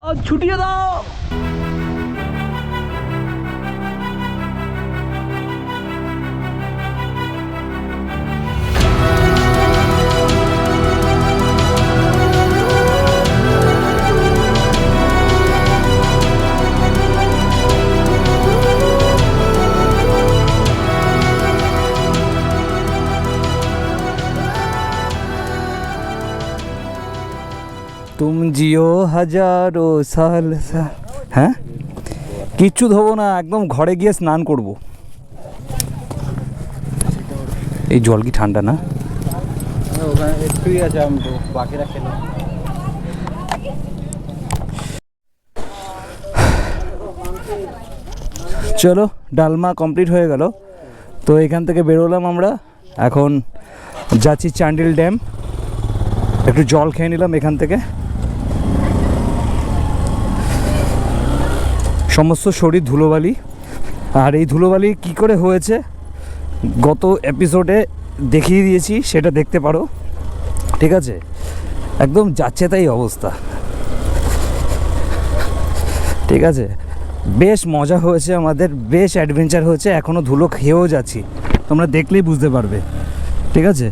ছুটিয়ে দাও। तुम जियो हजारो साल। হ্যাঁ কিচ্ছু ধোবো না, একদম ঘরে গিয়ে স্নান করব। এই জল কি ঠান্ডা না? ওখানে একটুই আছে, আমি তো বাকিরা খেলো। চলো ডালমা কমপ্লিট হয়ে গেল। তো এখান থেকে বেরোলাম আমরা, এখন যাচ্ছি চান্ডিল ড্যাম। একটু জল খেয়ে নিলাম এখান থেকে। সমস্ত শরীর ধুলোবালি, আর এই ধুলোবালি কি করে হয়েছে গত এপিসোডে দেখিয়ে দিয়েছি, সেটা দেখতে পারো। ঠিক আছে, একদম যাচ্ছে তাই অবস্থা। ঠিক আছে, বেশ মজা হয়েছে আমাদের, বেশ অ্যাডভেঞ্চার হয়েছে। এখনও ধুলো খেয়েও যাচ্ছি, তোমরা দেখলেই বুঝতে পারবে। ঠিক আছে,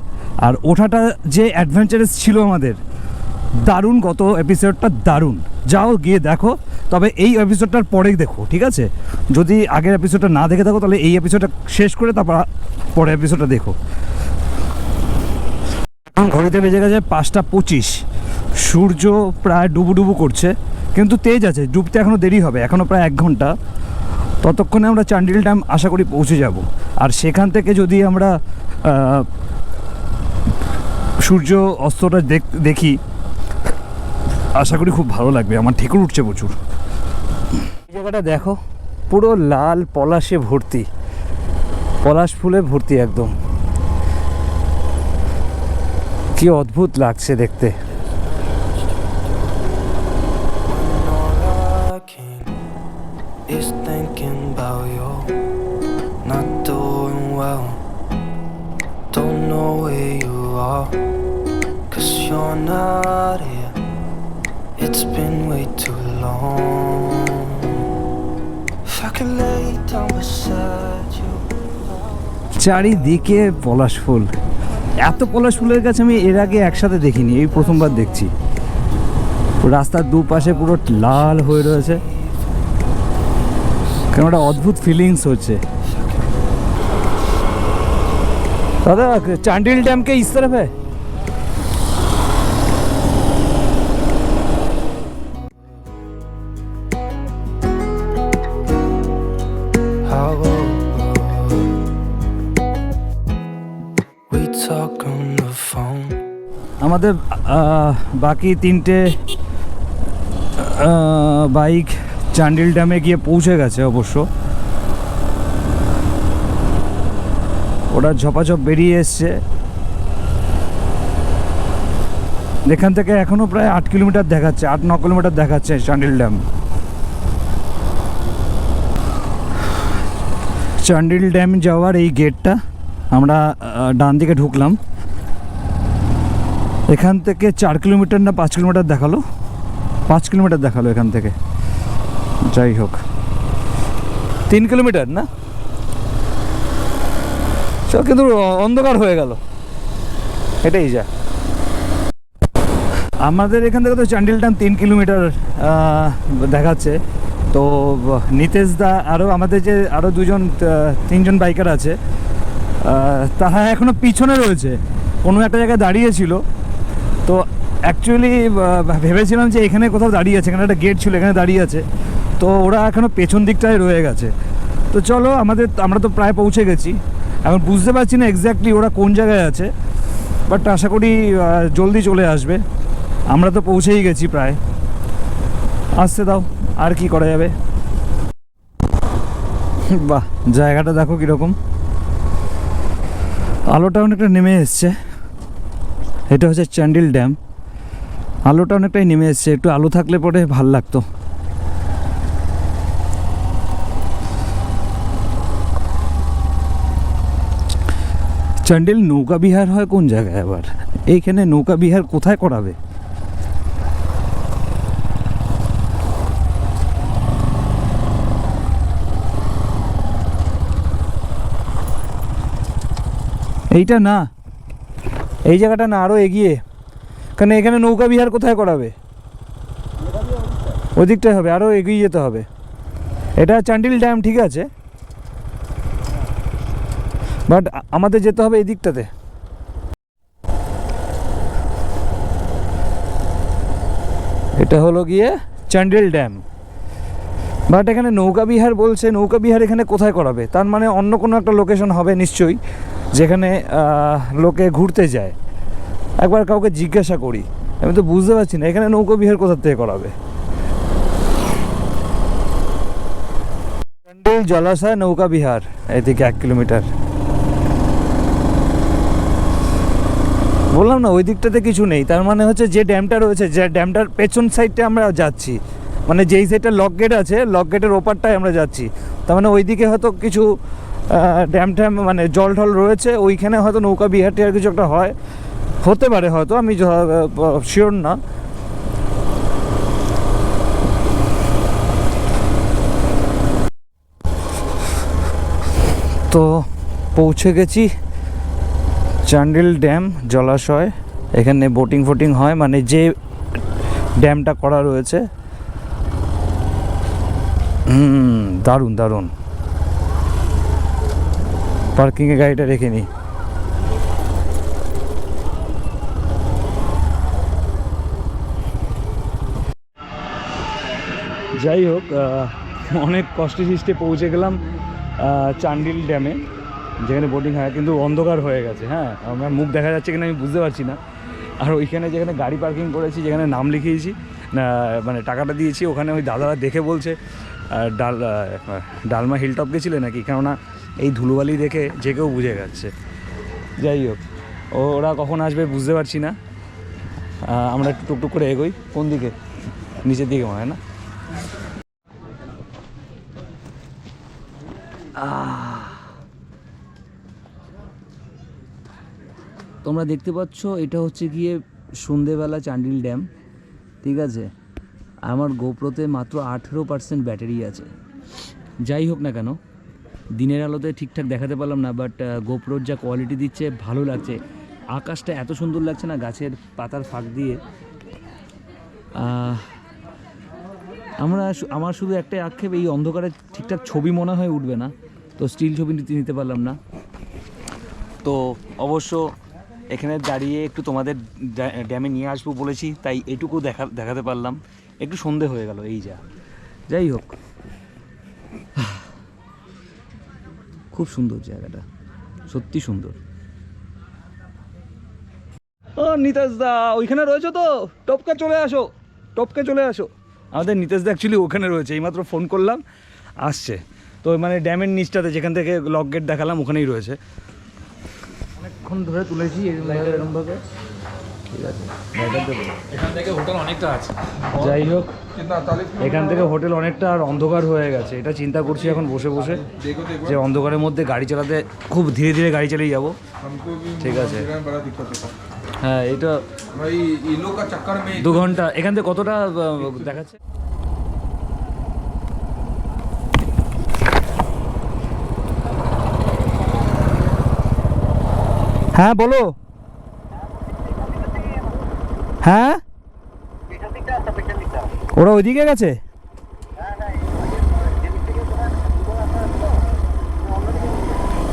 আর ওঠাটা যে অ্যাডভেঞ্চারাস ছিল আমাদের, দারুণ। গত এপিসোডটা দারুণ, যাও গিয়ে দেখো। তবে এই এপিসোডটার পরেই দেখো, ঠিক আছে? যদি আগের এপিসোডটা না দেখে থাকো তাহলে এই এপিসোডটা শেষ করে তারপর পরের এপিসোডটা দেখো। ঘড়িতে বেজে গেছে 5:25, সূর্য প্রায় ডুবু করছে, কিন্তু তেজ আছে। ডুবতে এখনও দেরি হবে, এখনও প্রায় 1 ঘন্টা। ততক্ষণে আমরা চান্ডিল ড্যাম আশা করি পৌঁছে যাব। আর সেখান থেকে যদি আমরা সূর্য অস্তটা দেখি, আশা করি খুব ভালো লাগবে। আমার ঠেকুর উঠছে প্রচুর। এই জায়গাটা দেখো, পুরো লাল পলাশে ভর্তি, পলাশ ফুলে ভর্তি একদম। কি অদ্ভুত লাগছে দেখতে। It's been way too long. If I could lay down beside you. চারিদিকে পলাশ ফুল। এত পলাশ ফুলের গাছ আমি এর আগে একসাথে দেখিনি, এই প্রথমবার দেখছি। রাস্তার দুপাশে পুরো লাল হয়ে রয়েছে, কেন একটা অদ্ভুত ফিলিংস হচ্ছে। দাদা চান্ডিল ড্যাম কে ইস तरफ है? আমাদের বাকি 3টে বাইক চান্ডিল ড্যামে গিয়ে পৌঁছে গেছে অবশ্য। ওরা ঝপাঝপ বেরিয়ে এসছে। এখান থেকে এখনও প্রায় 8 কিলোমিটার দেখাচ্ছে, 8-9 কিলোমিটার দেখাচ্ছে চান্ডিল ড্যাম। চান্ডিল ড্যাম যাওয়ার এই গেটটা, আমরা ডান দিকে ঢুকলাম। এখান থেকে 4 কিলোমিটার না 5 কিলোমিটার দেখালো, 5 কিলোমিটার দেখালো এখান থেকে। যাই হোক, 3 কিলোমিটার না, সব কিন্তু অন্ধকার হয়ে গেল। এটাই যা। আমাদের এখান থেকে তো চান্ডিল ড্যাম 3 কিলোমিটার দেখাচ্ছে। তো নিতেশ দা আরও আমাদের যে আরও 3জন বাইকার আছে, তারা এখনও পিছনে রয়েছে, কোনো একটা জায়গায় দাঁড়িয়েছিল। তো অ্যাকচুয়ালি ভেবেছিলাম যে এখানে কোথাও দাঁড়িয়ে আছে, এখানে একটা গেট ছিল, এখানে দাঁড়িয়ে আছে। তো ওরা এখনও পেছন দিকটায় রয়ে গেছে। তো চলো, আমরা তো প্রায় পৌঁছে গেছি। এখন বুঝতে পারছি না এক্স্যাক্টলি ওরা কোন জায়গায় আছে, বাট আশা করি জলদি চলে আসবে। আমরা তো পৌঁছেই গেছি প্রায়, আসতে দাও, আর কি করা যাবে। বাহ, জায়গাটা দেখো কীরকম, আলোটা অনেকটা নেমে এসছে। এটা হচ্ছে চান্ডিল ড্যাম, আলোটা অনেকটাই নেমে এসছে। একটু আলো থাকলে পরে ভাল লাগতো। চান্ডিল নৌকা বিহার হয় কোন জায়গায় আবার? এইখানে নৌকা বিহার কোথায় করাবে? এইটা না, এই জায়গাটা না, আরও এগিয়ে, কারণ এখানে নৌকা বিহার কোথায় করাবে? ওদিকটাই হবে, আরও এগিয়ে যেতে হবে। এটা চান্ডিল ড্যাম ঠিক আছে, বাট আমাদের যেতে হবে এই দিকটাতে। এটা হলো গিয়ে চান্ডিল ড্যাম, বাট এখানে নৌকা বিহার বলছে। নৌকা বিহার এখানে কোথায় করাবে? তার মানে অন্য কোনো একটা লোকেশন হবে নিশ্চয়ই, যেখানে লোকে ঘুরতে যায়। একবার কাউকে জিজ্ঞাসা করি, আমি তো বুঝতে পারছি না এখানে নৌকা বিহার কোথা থেকে করাবে। চান্ডিল জলাশয় নৌকা বিহার এদিকে 1 কিলোমিটার। বললাম না ওই দিকটাতে কিছু নেই, তার মানে হচ্ছে যে ড্যামটা রয়েছে, যে ড্যামটার পেছন সাইডটা আমরা যাচ্ছি, মানে যেই সাইডটা লক গেট আছে, লক গেটের ওপারটায় আমরা যাচ্ছি। তার মানে ওইদিকে হয়তো কিছু ড্যাম ট্যাম মানে জল ঢল রয়েছে, ওইখানে হয়তো নৌকা বিহার টিহার কিছু একটা হয়, হতে পারে হয়তো, আমি শিওর না। তো পৌঁছে গেছি চান্ডিল ড্যাম জলাশয়। এখানে বোটিং ফোটিং হয়, মানে যে ড্যামটা করা রয়েছে। দারুণ দারুণ। পার্কিংয়ে গাড়িটা রেখে নিই। যাই হোক, অনেক কষ্টে সৃষ্টে পৌঁছে গেলাম চান্ডিল ড্যামে, যেখানে বোটিং হয়, কিন্তু অন্ধকার হয়ে গেছে। হ্যাঁ, আমার মুখ দেখা যাচ্ছে কিনা আমি বুঝতে পারছি না। আর ওইখানে যেখানে গাড়ি পার্কিং করেছি, যেখানে নাম লিখিয়েছি, মানে টাকাটা দিয়েছি, ওখানে ওই দাদারা দেখে বলছে ডালমা হিলটপ গেছিলে নাকি, কেননা এই ধুলোবালি দেখে যে কেউ বুঝে গেছে। যাই হোক, ওরা কখন আসবে বুঝতে পারছি না। আমরা একটু টুকটুক করে এগোই। কোন দিকে? নিচের দিকে মনে হয় না। তোমরা দেখতে পাচ্ছ এটা হচ্ছে গিয়ে সন্ধেবেলা চান্ডিল ড্যাম, ঠিক আছে। আমার গোপ্রোতে মাত্র 18% ব্যাটারি আছে। যাই হোক না কেন, দিনের আলোতে ঠিকঠাক দেখাতে পারলাম না, বাট গোপ্রোর যা কোয়ালিটি দিচ্ছে ভালো লাগছে। আকাশটা এত সুন্দর লাগছে না, গাছের পাতার ফাঁক দিয়ে। আমার শুধু একটাই আক্ষেপ, এই অন্ধকারে ঠিকঠাক ছবি মনে হয় উঠবে না, তো স্টিল ছবি নিতে পারলাম না। তো অবশ্য এখানে দাঁড়িয়ে একটু তোমাদের ড্যামে নিয়ে আসবো বলেছি, তাই এটুকু দেখাতে পারলাম। একটু সন্ধে হয়ে গেল, এই যা। যাই হোক, খুব সুন্দর জায়গাটা, সত্যি সুন্দর। ও নিতেশ দা ওইখানে রয়েছে তো, টপকে চলে আসো, টপকে চলে আসো। আমাদের নিতেশ দা অ্যাকচুয়ালি ওখানে রয়েছে, এইমাত্র ফোন করলাম, আসছে। তো মানে ড্যামের নিচটাতে যেখান থেকে লক গেট দেখালাম ওখানেই রয়েছে। অনেকক্ষণ ধরে তুলেছি এরকমভাবে, ঠিক আছে। এখান থেকে হোটেল অনেকটা আছে। যাই হোক, এখান থেকে হোটেল অনেকটা, আর অন্ধকার হয়ে গেছে। এটা চিন্তা করছি এখন বসে বসে, যে অন্ধকারের মধ্যে গাড়ি চালাতে, খুব ধীরে ধীরে গাড়ি চালিয়ে যাবো, ঠিক আছে। হ্যাঁ, এটা 2 ঘন্টা। এখান থেকে কতটা দেখাচ্ছে? হ্যাঁ বলো। হ্যাঁ, ওরা ওইদিকে গেছে।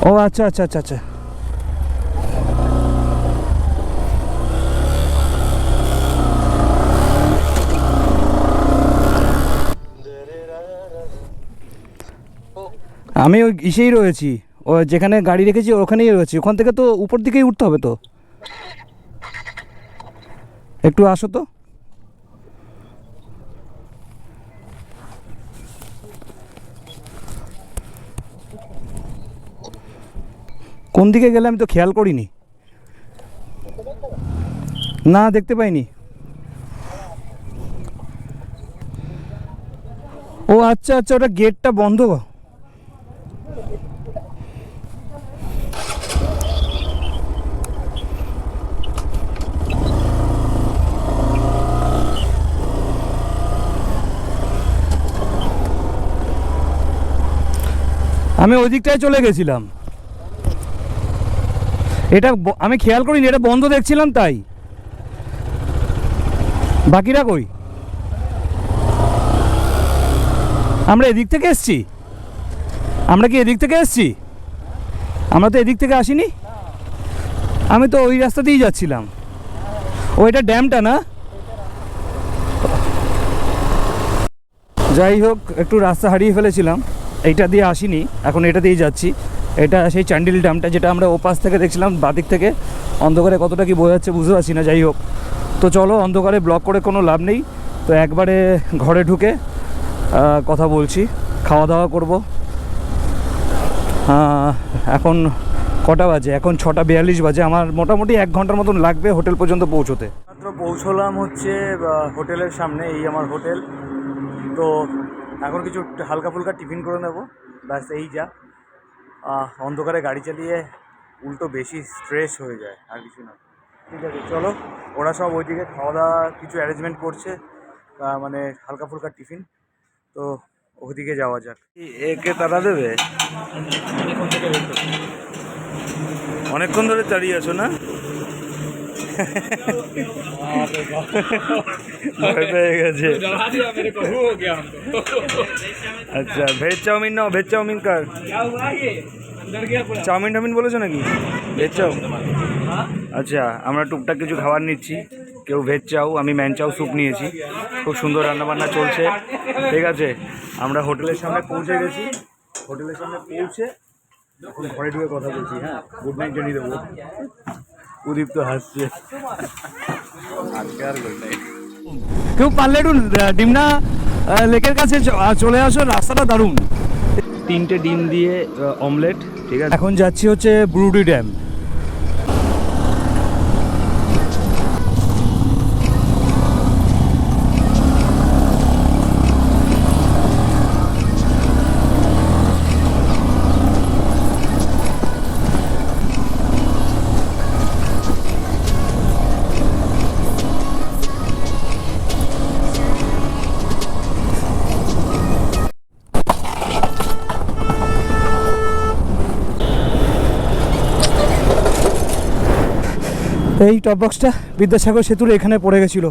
ও আচ্ছা আচ্ছা আচ্ছা আচ্ছা। আমি ওই ইসেই রয়েছি, ও যেখানে গাড়ি রেখেছি ওখানেই রয়েছি। ওখান থেকে তো উপর দিকেই উঠতে হবে, তো একটু আসো তো। কোন দিকে গেলে আমি তো খেয়াল করিনি, না দেখতে পাইনি। ও আচ্ছা আচ্ছা, ওটা গেটটা বন্ধ। আমি ওই দিকটায় চলে গেছিলাম। এটা আমি খেয়াল করিনি, এটা বন্ধ দেখছিলাম তাই। বাকিরা কই? আমরা এদিক থেকে এসছি? আমরা কি এদিক থেকে এসছি? আমরা তো এদিক থেকে আসিনি। আমি তো ওই রাস্তা দিয়েই যাচ্ছিলাম। ওইটা ড্যামটা না? যাই হোক, একটু রাস্তা হারিয়ে ফেলেছিলাম, এইটা দিয়ে আসিনি, এখন এটা দিয়ে যাচ্ছি। এটা সেই চান্ডিল ড্যামটা, যেটা আমরা ওপাশ থেকে দেখছিলাম বাদিক থেকে। অন্ধকারে কতটা কি বোঝা যাচ্ছে বুঝতে পারছি না। যাই হোক, তো চলো, অন্ধকারে ব্লগ করে কোনো লাভ নেই। তো একবারে ঘরে ঢুকে কথা বলছি, খাওয়া দাওয়া করব। এখন কটা বাজে? এখন 6:42 বাজে। আমার মোটামুটি 1 ঘন্টার মতন লাগবে হোটেল পর্যন্ত পৌঁছোতে। মাত্র পৌঁছলাম হচ্ছে হোটেলের সামনে, এই আমার হোটেল। তো এখন কিছু হালকা ফুলকা টিফিন করে নেব, ব্যাস এই যা। অন্ধকারে গাড়ি চালিয়ে উল্টো বেশি স্ট্রেস হয়ে যায়, আর কিছু না। ঠিক আছে, চলো। ওরা সব ওইদিকে খাওয়া দাওয়া কিছু অ্যারেঞ্জমেন্ট করছে, মানে হালকা ফুলকা টিফিন। তো ওদিকে যাওয়া যাক। একে তারা দেবে? অনেকক্ষণ ধরে দাঁড়িয়ে আছো না? ভয় পেয়ে গেছে। আচ্ছা, ভেজ চাউমিন নাও। ভেজ চাউমিন কার? চাউমিন টাউমিন বলেছো নাকি? ভেজ চাউ? আচ্ছা, আমরা টুকটাক কিছু খাবার নিচ্ছি। কেউ ভেজ চাউ, আমি ম্যান চাউ স্যুপ নিয়েছি। খুব সুন্দর রান্নাবান্না চলছে। ঠিক আছে, আমরা হোটেলের সামনে পৌঁছে গেছি। হোটেলের সামনে পৌঁছে এখন ঘরে ঢুকে কথা বলছি। হ্যাঁ, গুড নাইট জানিয়ে দেবো। উদীপ তো হাসছে। আজকে আর গুড নাইট। কেউ পারলে একটু ডিমনা লেকের কাছে চলে আসো, রাস্তাটা দারুণ। 3টে ডিম দিয়ে অমলেট। ঠিক আছে, এখন যাচ্ছি হচ্ছে ব্রুডি ড্যাম। এই টপ বক্সটা বিদ্যাসাগর সেতুর এখানে পড়ে গেছিলো।